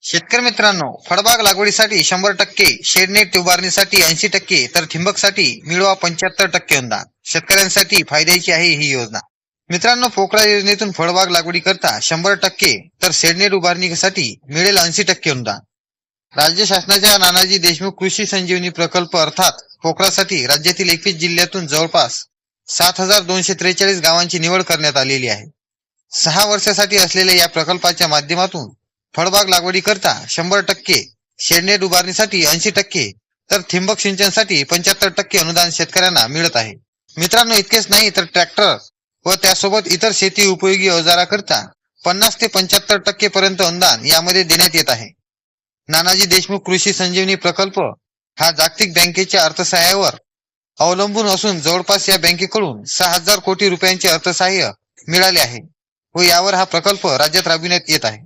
शेतकरी मित्रांनो, फळबाग लागवडीसाठी 100%, शेडनेट उभारणीसाठी 80%, तर ठिबकसाठी मिळवा 75% अनुदान. शेतकऱ्यांसाठी फायद्याची आहे ही योजना. मित्रांनो, पोकरा योजनेतून फळबाग लागवडी करता 100%, तर शेडनेट उभारणीसाठी मिळेल 80% अनुदान. राज्य शासनाच्या नानाजी देशमुख कृषी संजीवनी प्रकल्प अर्थात पोकरासाठी राज्यातील 21 जिल्ह्यातून जवळपास 7243 गावांची निवड करण्यात आलेली आहे. 6 वर्षासाठी असलेल्या या प्रकल्पाच्या माध्यमातून फळबाग लागवडी करता 100%, शेडनेट उभारणीसाठी 80%, तर ठिबक सिंचनसाठी 75% अनुदान शेतकऱ्यांना मिळत आहे. मित्रांनो, इतकेच नाही तर ट्रॅक्टर व त्यासोबत इतर शेती उपयोगी अवजाराकरता 50 ते 75% पर्यंत अनुदान यामध्ये देण्यात येत आहे. नानाजी देशमुख कृषी संजीवनी प्रकल्प हा जागतिक बँकेच्या अर्थसहाय्यावर अवलंबून असून जवळपास या बँकेकडून 6000 कोटी रुपयांचे अर्थसहाय्य मिळाले आहे व यावर हा प्रकल्प राज्यात राबविण्यात येत आहे.